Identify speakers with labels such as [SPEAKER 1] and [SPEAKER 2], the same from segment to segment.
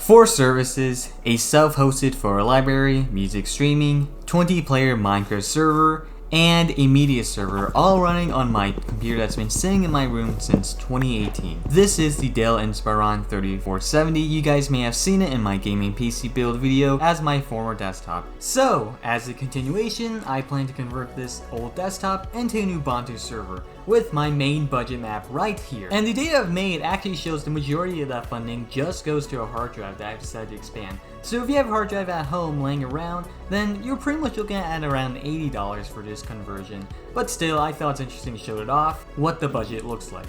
[SPEAKER 1] 4 services, a self-hosted photo library, music streaming, 20-player Minecraft server, and a media server, all running on my computer that's been sitting in my room since 2018. This is the Dell Inspiron 3470. You guys may have seen it in my gaming PC build video as my former desktop. So, as a continuation, I plan to convert this old desktop into an Ubuntu server with my main budget map right here. And the data I've made actually shows the majority of that funding just goes to a hard drive that I've decided to expand. So if you have a hard drive at home laying around, then you're pretty much looking at around $80 for this conversion. But still, I thought it's interesting to show it off, what the budget looks like.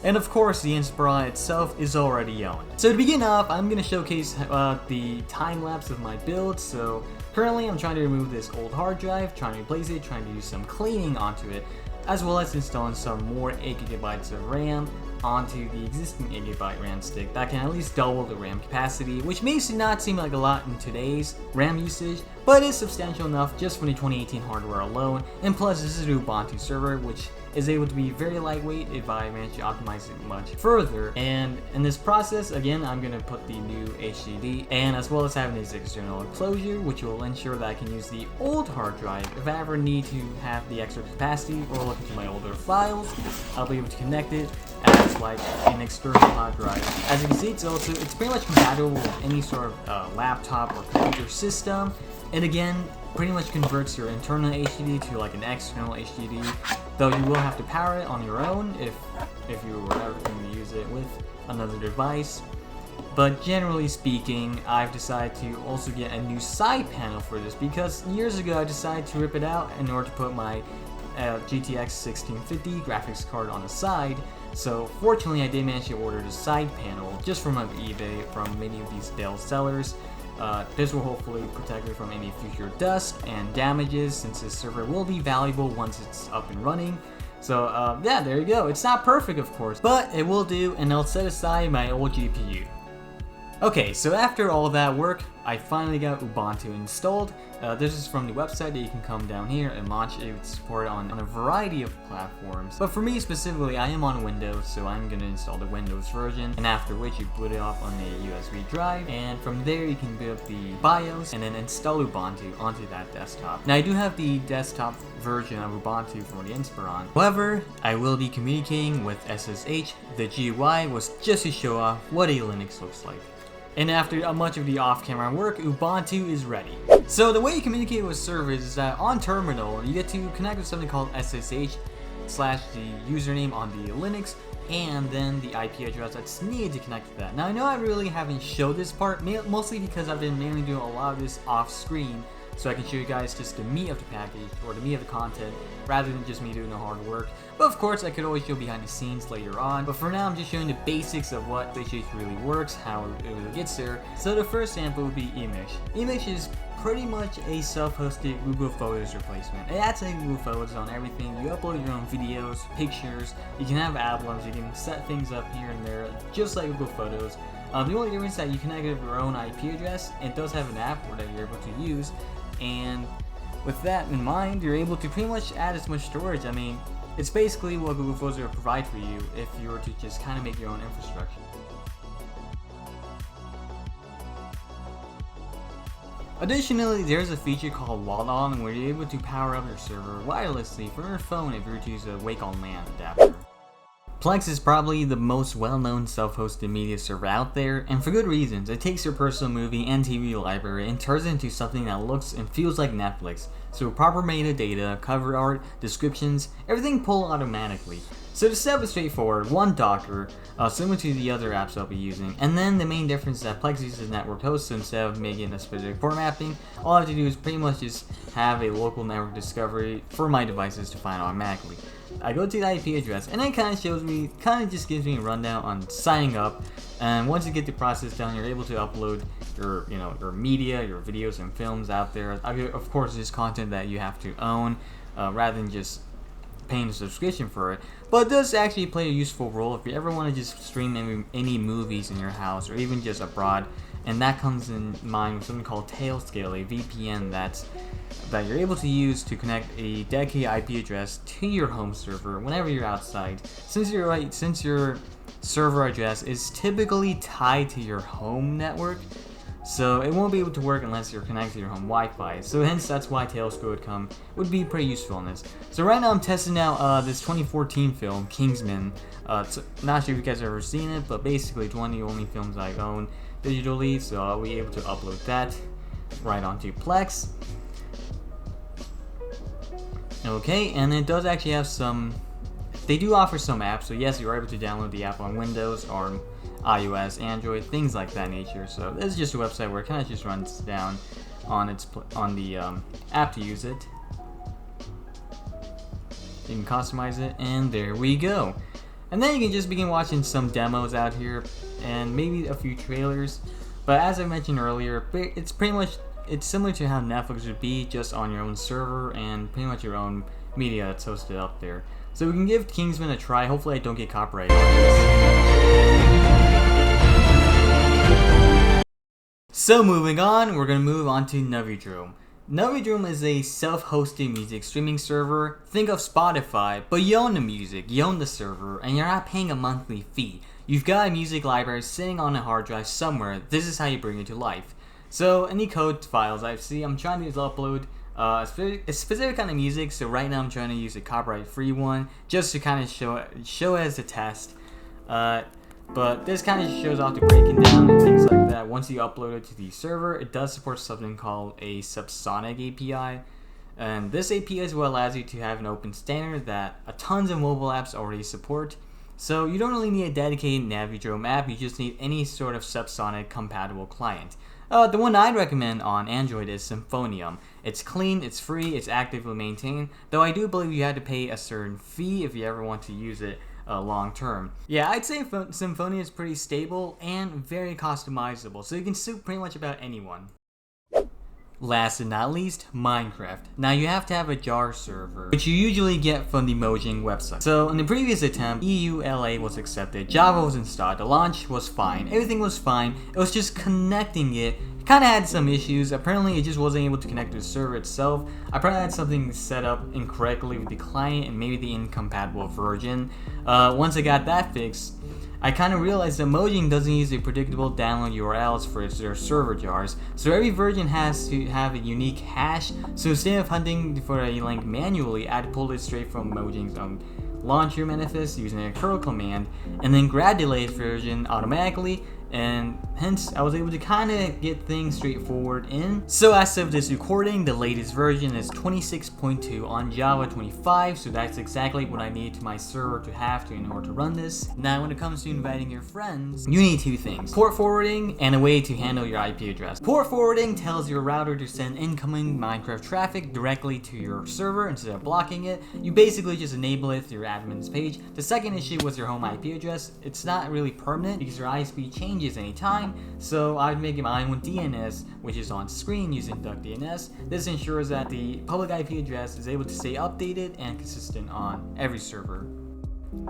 [SPEAKER 1] And of course, the Inspiron itself is already owned. So to begin off, I'm going to showcase the time-lapse of my build. So currently I'm trying to remove this old hard drive, trying to replace it, trying to do some cleaning onto it, as well as installing some more 8GB of RAM onto the existing 8GB RAM stick that can at least double the RAM capacity, which may not seem like a lot in today's RAM usage, but is substantial enough just for the 2018 hardware alone. And plus, this is an Ubuntu server, which is able to be very lightweight if I manage to optimize it much further. And in this process, again, I'm going to put the new HDD, and as well as having this external enclosure, which will ensure that I can use the old hard drive if I ever need to have the extra capacity or look into my older files. I'll be able to connect it as like an external hard drive. As you can see, it's pretty much compatible with any sort of laptop or computer system, and again, pretty much converts your internal HDD to like an external HDD, though you will have to power it on your own if you were ever going to use it with another device. But generally speaking, I've decided to also get a new side panel for this because years ago I decided to rip it out in order to put my GTX 1650 graphics card on the side. So fortunately I did manage to order the side panel just from eBay from many of these Dell sellers. This will hopefully protect it from any future dust and damages, since this server will be valuable once it's up and running. So yeah, there you go. It's not perfect, of course, but it will do, and I'll set aside my old GPU. Okay, so after all of that work, I finally got Ubuntu installed. This is from the website that you can come down here and launch it. It's supported on a variety of platforms. But for me specifically, I am on Windows, so I'm going to install the Windows version. And after which, you boot it up on a USB drive. And from there, you can build the BIOS and then install Ubuntu onto that desktop. Now, I do have the desktop version of Ubuntu for the Inspiron. However, I will be communicating with SSH. The GUI was just to show off what a Linux looks like. And after much of the off-camera work, Ubuntu is ready. So the way you communicate with servers is that on terminal, you get to connect with something called SSH / the username on the Linux, and then the IP address that's needed to connect to that. Now I know I really haven't showed this part, mostly because I've been mainly doing a lot of this off-screen, so I can show you guys just the meat of the package, or the meat of the content, rather than just me doing the hard work. But of course, I could always show behind the scenes later on. But for now, I'm just showing the basics of what SSH really works, how it really gets there. So the first sample would be Image. Image is pretty much a self-hosted Google Photos replacement. It adds a Google Photos on everything. You upload your own videos, pictures, you can have albums, you can set things up here and there, just like Google Photos. The only difference is that you connect it with your own IP address. It does have an app that you're able to use, and with that in mind, you're able to pretty much add as much storage. I mean, it's basically what Google Photos will provide for you if you were to just kind of make your own infrastructure. Additionally, there's a feature called Wall On where you're able to power up your server wirelessly from your phone if you were to use a Wake on LAN adapter. Plex is probably the most well-known self-hosted media server out there, and for good reasons. It takes your personal movie and TV library and turns it into something that looks and feels like Netflix. So proper metadata, cover art, descriptions, everything pulled automatically. So the setup is straightforward: one Docker, similar to the other apps I'll be using, and then the main difference is that Plex uses network hosts, so instead of making a specific port mapping, all I have to do is pretty much just have a local network discovery for my devices to find automatically. I go to the IP address, and it kind of just gives me a rundown on signing up. And once you get the process done, you're able to upload your media, your videos and films out there. Of course, there's content that you have to own, rather than just paying a subscription for it. But it does actually play a useful role if you ever want to just stream any movies in your house or even just abroad. And that comes in mind with something called Tailscale, a VPN that you're able to use to connect a dedicated IP address to your home server whenever you're outside. Since you're server address is typically tied to your home network, so it won't be able to work unless you're connected to your home Wi-Fi. So hence that's why Tailscroll would be pretty useful in this. So right now I'm testing out this 2014 film, Kingsman. Not sure if you guys have ever seen it, but basically it's one of the only films I own digitally, so I'll be able to upload that right onto Plex. Okay, and it does actually have some, they do offer some apps, so yes, you're able to download the app on Windows or iOS, Android, things like that nature. So this is just a website where it kind of just runs down on the app to use it. You can customize it, and there we go. And then you can just begin watching some demos out here, and maybe a few trailers. But as I mentioned earlier, it's similar to how Netflix would be, just on your own server and pretty much your own media that's hosted up there. So we can give Kingsman a try. Hopefully I don't get copyrighted on this. So moving on, we're going to move on to Navidrome. Navidrome is a self-hosted music streaming server. Think of Spotify, but you own the music, you own the server, and you're not paying a monthly fee. You've got a music library sitting on a hard drive somewhere. This is how you bring it to life. So any code files I see, I'm trying to upload a specific kind of music. So right now I'm trying to use a copyright-free one just to kind of show as a test. But this kind of shows off the breaking down and things like that. Once you upload it to the server, it does support something called a subsonic API. And this API is what allows you to have an open standard that tons of mobile apps already support. So you don't really need a dedicated Navidrome app, you just need any sort of subsonic compatible client. The one I'd recommend on Android is Symphonium. It's clean, it's free, it's actively maintained, though I do believe you have to pay a certain fee if you ever want to use it long term. Yeah, I'd say Symphonium is pretty stable and very customizable, so you can suit pretty much about anyone. Last but not least, Minecraft. Now you have to have a jar server, which you usually get from the Mojang website. So in the previous attempt, EULA was accepted, Java was installed, the launch was fine, everything was fine. It was just connecting it. It kind of had some issues. Apparently it just wasn't able to connect to the server itself. I probably had something set up incorrectly with the client and maybe the incompatible version. Once I got that fixed, I kind of realized that Mojang doesn't use a predictable download URLs for their server jars, so every version has to have a unique hash. So instead of hunting for a link manually, I'd pull it straight from Mojang's own launcher manifest using a curl command, and then grab the latest version automatically, and hence I was able to kind of get things straightforward in. So as of this recording, the latest version is 26.2 on Java 25, so that's exactly what I need to my server to have in order to run this. Now when it comes to inviting your friends, you need two things: port forwarding and a way to handle your IP address. Port forwarding tells your router to send incoming Minecraft traffic directly to your server instead of blocking it. You basically just enable it through your admin's page. The second issue was your home IP address. It's not really permanent because your ISP changes anytime, so I'd make my own DNS, which is on screen using DuckDNS. This ensures that the public IP address is able to stay updated and consistent on every server.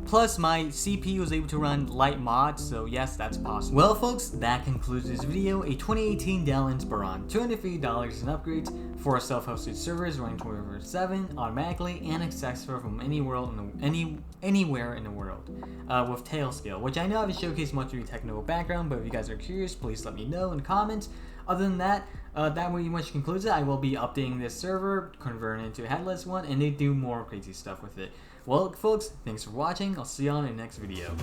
[SPEAKER 1] Plus, my CPU was able to run light mods, so yes, that's possible. Well folks, that concludes this video. A 2018 Dell Inspiron, $250 in upgrades for self-hosted servers running 24/7 automatically and accessible from anywhere in the world with Tailscale, which I know I haven't showcased much of your technical background, but if you guys are curious, please let me know in the comments. Other than that, that pretty much concludes it. I will be updating this server, converting it into a headless one, and they do more crazy stuff with it. Well folks, thanks for watching. I'll see you on the next video.